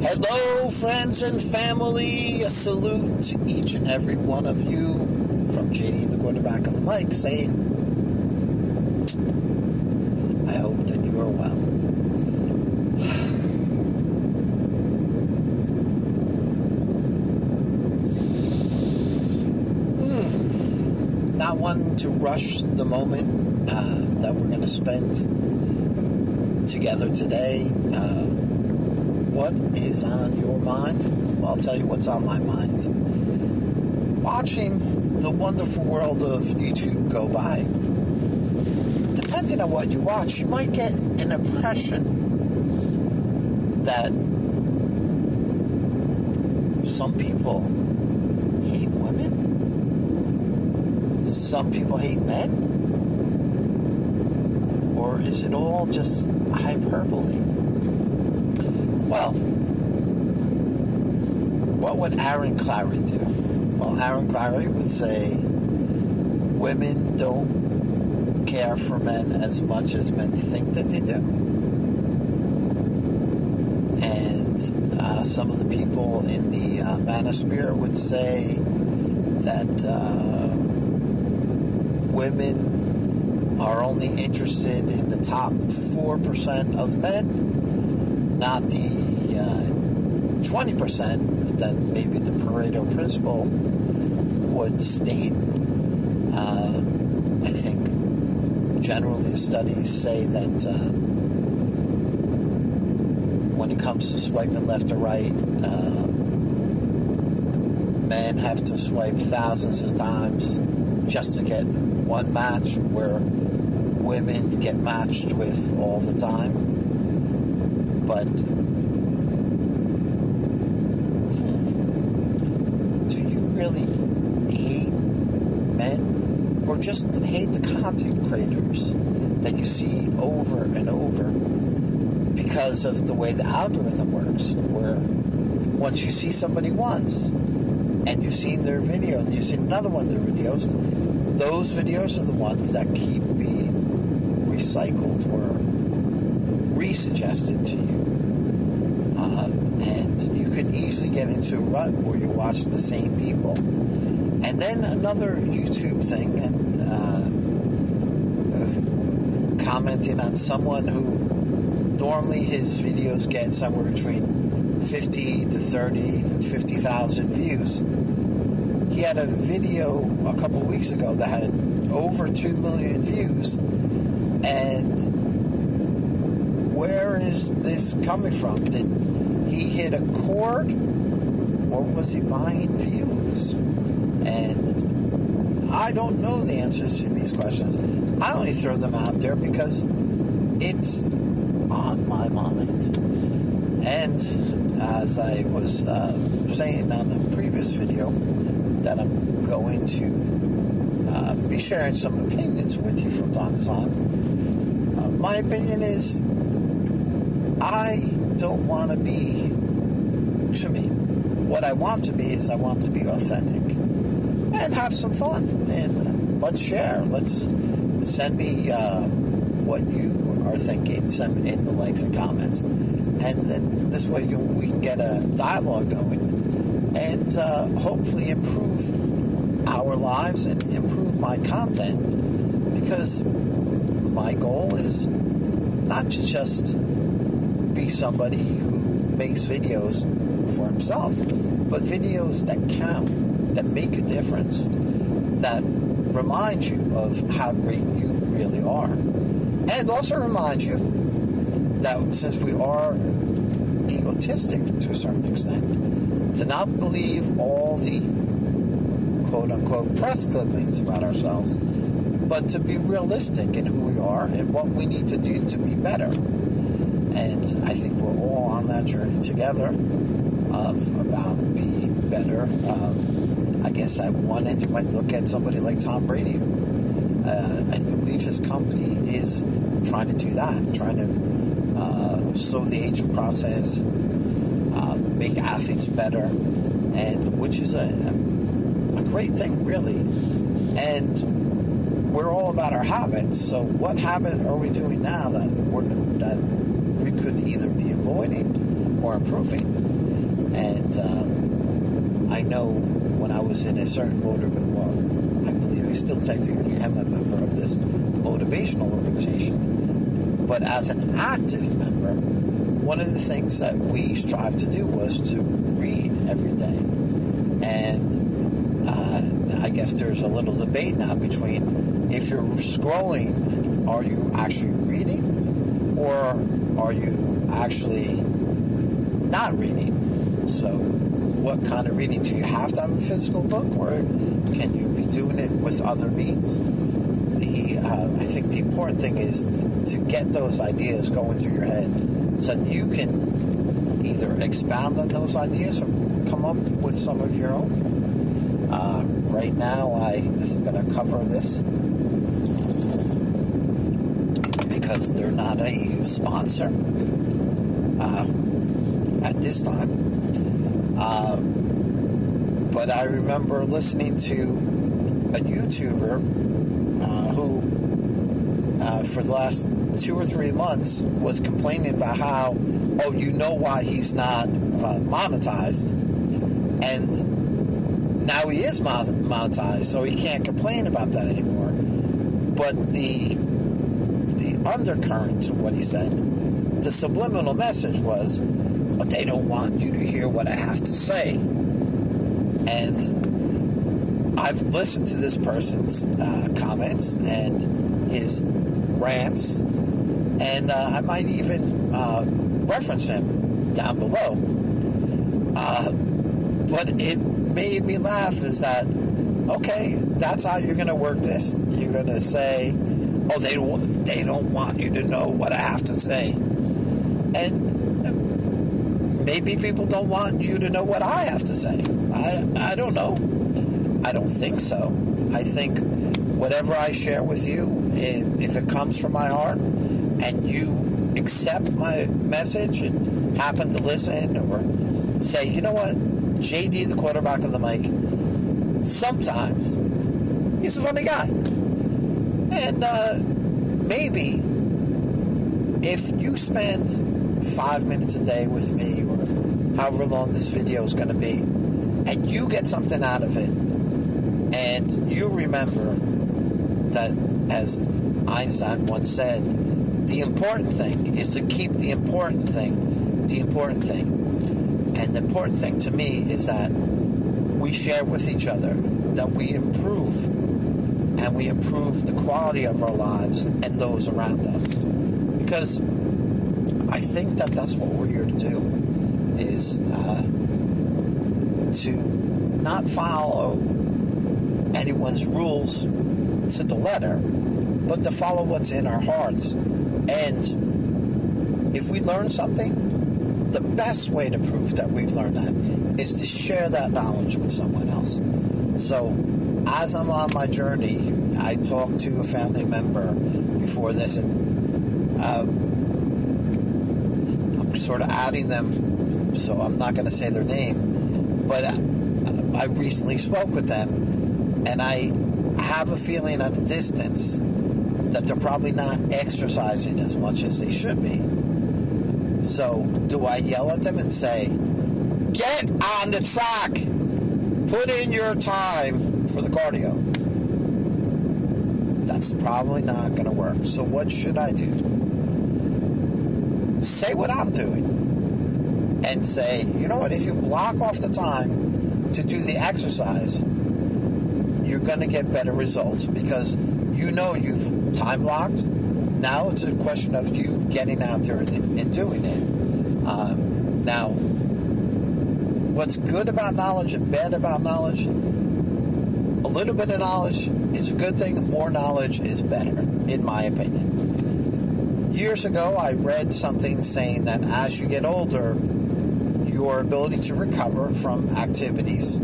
Hello, friends and family. A salute to each and every one of you from JD, the quarterback on the mic, saying, I hope that you are well. Not one to rush the moment that we're going to spend together today. What is on your mind? Well, I'll tell you what's on my mind. Watching the wonderful world of YouTube go by. Depending on what you watch, you might get an impression that some people hate women, some people hate men, or is it all just hyperbole? Well, what would Aaron Clarey do? Well, Aaron Clarey would say women don't care for men as much as men think that they do. And some of the people in the manosphere would say that women are only interested in the top 4% of men, not the 20% that maybe the Pareto principle would state. I think generally the studies say that when it comes to swiping left or right, men have to swipe thousands of times just to get one match, where women get matched with all the time. But do you really hate men, or just hate the content creators that you see over and over because of the way the algorithm works, where once you see somebody once and you've seen their video and you've seen another one of their videos, those videos are the ones that keep being recycled or re-suggested to you. And you can easily get into a rut where you watch the same people. And then another YouTube thing, and commenting on someone who normally his videos get somewhere between 50 to 30, even 50,000 views. He had a video a couple of weeks ago that had over 2 million views, and where is this coming from? Did he hit a chord, or was he buying views? And I don't know the answers to these questions. I only throw them out there because it's on my mind. And as I was saying on the previous video, that I'm going to be sharing some opinions with you from time to time. My opinion is, I don't want to be, what I want to be is I want to be authentic and have some fun, and let's share. Let's send me what you are thinking. Send in the likes and comments, and then this way we can get a dialogue going, and hopefully improve our lives and improve my content, because my goal is not to just be somebody who makes videos for himself, but videos that count, that make a difference, that remind you of how great you really are, and also remind you that since we are egotistic to a certain extent, to not believe all the quote-unquote press clippings about ourselves, but to be realistic in who we are and what we need to do to be better. And I think we're all on that journey together about being better. I guess at one end you might look at somebody like Tom Brady, who I believe his company is trying to do that, trying to slow the aging process, make athletes better, and which is a great thing, really. And we're all about our habits. So what habit are we doing now that we could either be avoiding or improving? know when I was in a certain I believe I still technically am a member of this motivational organization. But as an active member, one of the things that we strive to do was to read every day. And I guess there's a little debate now between, if you're scrolling, are you actually reading, or are you actually not reading? So what kind of reading? Do you have to have a physical book, or can you be doing it with other means? I think the important thing is to get those ideas going through your head so that you can either expound on those ideas or come up with some of your own. Right now, I'm going to cover this because they're not a sponsor at this time. But I remember listening to a YouTuber who, for the last 2 or 3 months, was complaining about how, you know why he's not monetized, and now he is monetized, so he can't complain about that anymore. But the undercurrent to what he said, the subliminal message was, but they don't want you to hear what I have to say. And I've listened to this person's comments and his rants, and I might even reference him down below. But it made me laugh, is that, okay, that's how you're going to work this? You're going to say, they don't want you to know what I have to say. And maybe people don't want you to know what I have to say. I don't know. I don't think so. I think whatever I share with you, if it comes from my heart and you accept my message and happen to listen, or say, you know what, JD, the quarterback of the mic, sometimes he's a funny guy. And maybe if you spend 5 minutes a day with me, or however long this video is going to be, and you get something out of it, and you remember that, as Einstein once said, the important thing is to keep the important thing the important thing. And the important thing to me is that we share with each other, that we improve, and we improve the quality of our lives and those around us. Because I think that that's what we're here to do, is to not follow anyone's rules to the letter, but to follow what's in our hearts. And if we learn something, the best way to prove that we've learned that is to share that knowledge with someone else. So as I'm on my journey, I talked to a family member before this, and I'm sort of adding them, so I'm not going to say their name, but I recently spoke with them, and I have a feeling at a distance that they're probably not exercising as much as they should be. So do I yell at them and say, get on the track, put in your time for the cardio? That's probably not going to work. So what should I do? Say what I'm doing and say, you know what, if you block off the time to do the exercise, you're going to get better results, because you know you've time blocked. Now it's a question of you getting out there and doing it. Now, what's good about knowledge and bad about knowledge? A little bit of knowledge is a good thing. More knowledge is better, in my opinion. Years ago, I read something saying that as you get older, your ability to recover from activities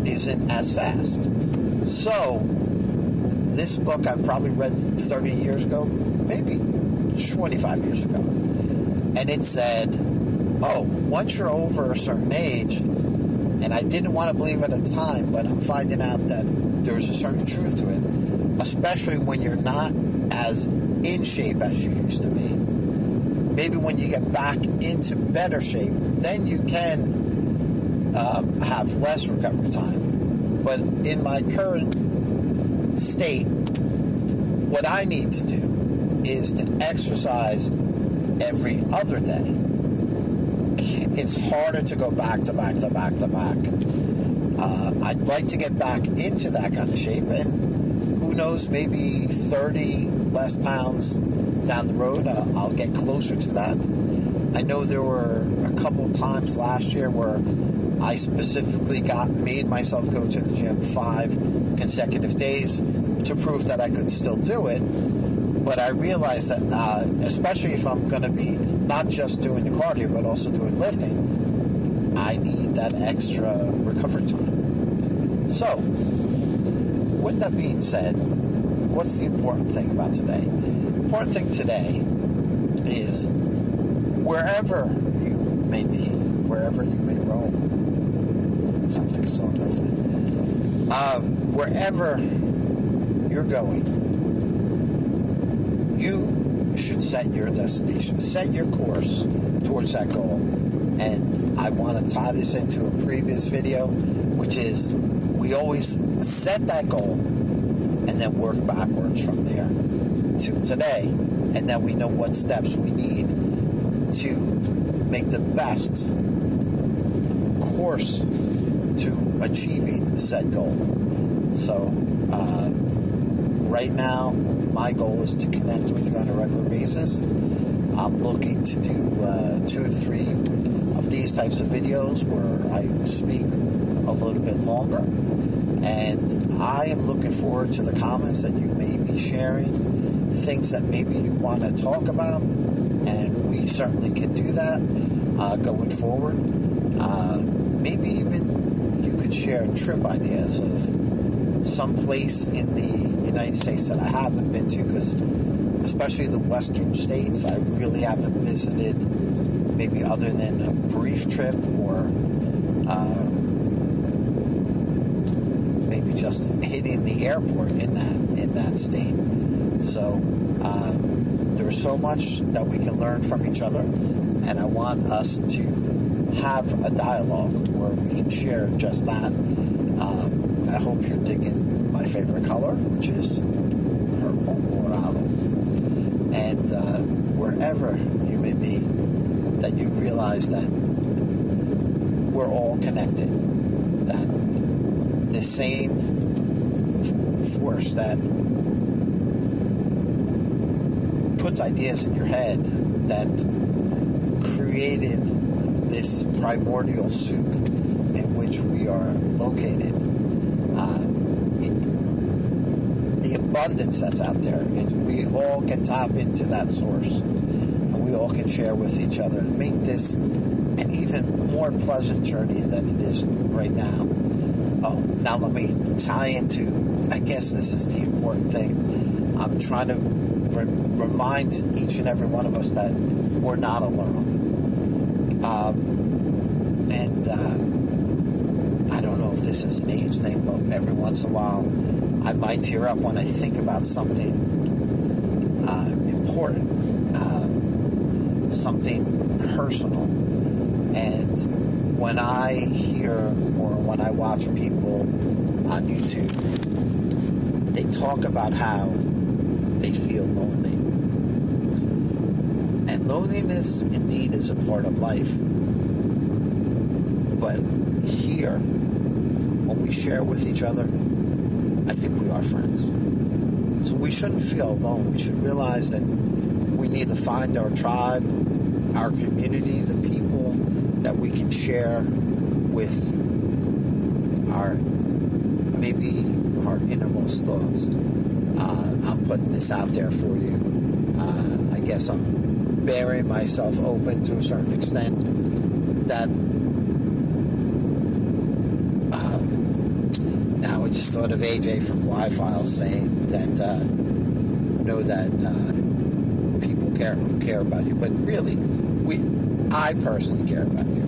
isn't as fast. So, this book I probably read 30 years ago, maybe 25 years ago. And it said, once you're over a certain age, and I didn't want to believe it at the time, but I'm finding out that there's a certain truth to it, especially when you're not as in shape as you used to be. Maybe when you get back into better shape, then you can have less recovery time. But in my current state, what I need to do is to exercise every other day. It's harder to go back to back to back to back. I'd like to get back into that kind of shape, and who knows, maybe 30 less pounds down the road, I'll get closer to that. I know there were a couple times last year where I specifically made myself go to the gym 5 consecutive days to prove that I could still do it. But I realized that, especially if I'm going to be not just doing the cardio, but also doing lifting, I need that extra recovery time. So, with that being said, what's the important thing about today? The important thing today is wherever you may be, wherever you may roam. Sounds like a song, doesn't it? Wherever you're going, you should set your destination, set your course towards that goal. And I want to tie this into a previous video, which is we always set that goal and then work backwards from there to today. And then we know what steps we need to make the best course to achieving the set goal. So right now, my goal is to connect with you on a regular basis. I'm looking to do 2 to 3 of these types of videos where I speak a little bit longer. And I am looking forward to the comments that you may be sharing, things that maybe you want to talk about, and we certainly can do that going forward. Maybe even you could share trip ideas of some place in the United States that I haven't been to, because especially the western states, I really haven't visited, maybe other than a brief trip or maybe just hitting the airport in that state. So there's so much that we can learn from each other, and I want us to have a dialogue where we can share just that. I hope you're digging my favorite color, which is purple morado. And wherever you may be, that you realize that we're all connected, that the same force that puts ideas in your head, that created this primordial soup in which we are located, the abundance that's out there, and we all can tap into that source, and we all can share with each other and make this an even more pleasant journey than it is right now. Now let me tie into, I guess this is the important thing. I'm trying to remind each and every one of us that we're not alone. I don't know if this is an age thing, but every once in a while I might tear up when I think about something important, something personal. And when I hear or when I watch people on YouTube, they talk about how they feel lonely. And loneliness indeed is a part of life. But here, when we share with each other, I think we are friends. So we shouldn't feel alone. We should realize that we need to find our tribe, our community, the people that we can share with maybe our innermost thoughts. I'm putting this out there for you. I guess I'm bearing myself open to a certain extent. That now I just thought of AJ from Y-Files saying that know that people care about you, but really, I personally care about you.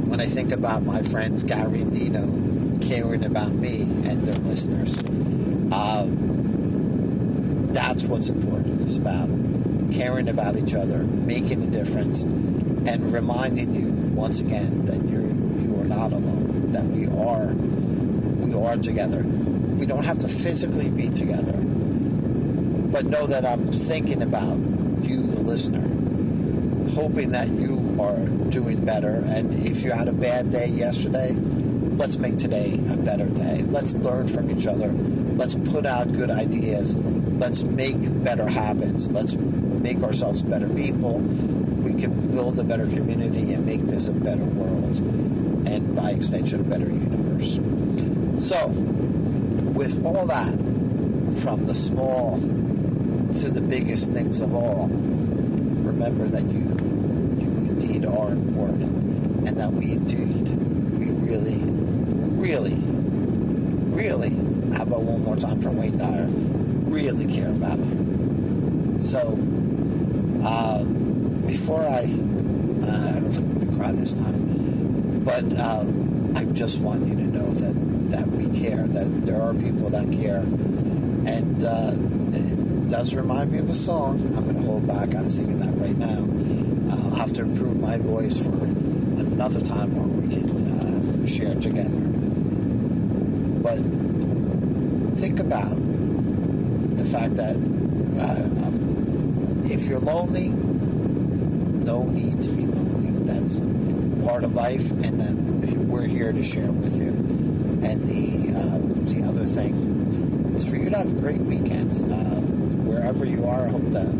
When I think about my friends Gary and Dino caring about me and their listeners, that's what's important. It's about caring about each other, making a difference, and reminding you once again that you're not alone, that we are together. We don't have to physically be together, but know that I'm thinking about you, the listener, hoping that you are doing better. And if you had a bad day yesterday, let's make today a better day. Let's learn from each other. Let's put out good ideas. Let's make better habits. Let's make ourselves better people. We can build a better community and make this a better world, and by extension, a better universe. So, with all that, from the small to the biggest things of all, remember that you indeed are important, and that we really, how about one more time from Wayne Dyer, really care about you. So, before I don't think I'm going to cry this time, but I just want you to know that we care, that there are people that care, and it does remind me of a song. I'm going to hold back on singing that right now. I'll have to improve my voice for another time where we can share together. But think about the fact that if you're lonely, no need to be lonely. That's part of life, and that we're here to share with you. And the other thing is for you to have a great weekend. Wherever you are, I hope that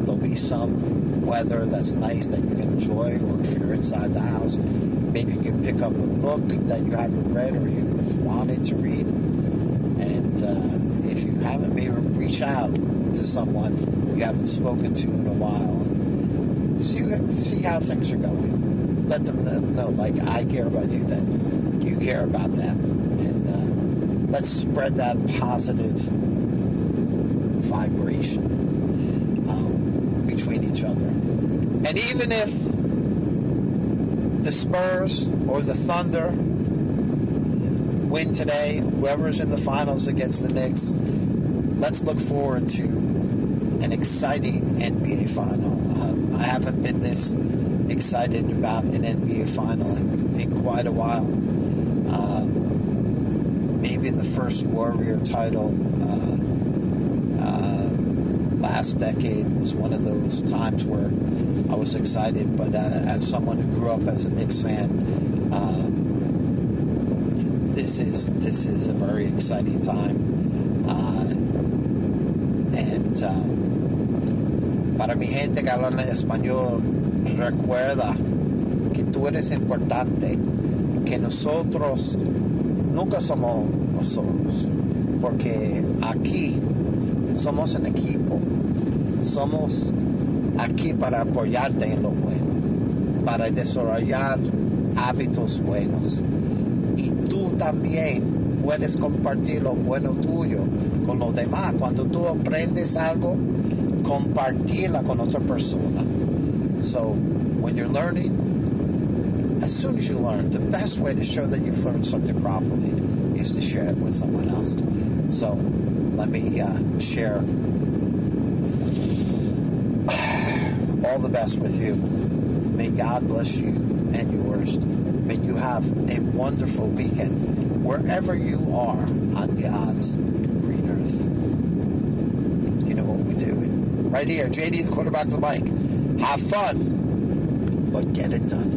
there'll be some weather that's nice that you can enjoy, or if you're inside the house, maybe you can pick up a book that you haven't read or you've wanted to read. And if you haven't, maybe reach out to someone you haven't spoken to in a while and see how things are going. Let them know, like I care about you, that you care about them. And let's spread that positive vibration between each other. And even if the Spurs or the Thunder win today, whoever's in the finals against the Knicks, let's look forward to an exciting NBA final. I haven't been this excited about an NBA final in quite a while. Maybe the first Warrior title last decade was one of those times where I was excited, but as someone who grew up as a Knicks fan, this is a very exciting time. Para mi gente que habla en español, recuerda que tú eres importante, que nosotros nunca somos nosotros, porque aquí somos en equipo, somos aquí para apoyarte en lo bueno, para desarrollar hábitos buenos, y tú también puedes compartir lo bueno tuyo con los demás. Cuando tú aprendes algo, compartirla con otra persona. So when you're learning, as soon as you learn, the best way to show that you've learned something properly is to share it with someone else. So let me share all the best with you. May God bless you and yours. May you have a wonderful weekend wherever you are on God's green earth. You know what we do. Right here, JD, the quarterback of the mic. Have fun, but get it done.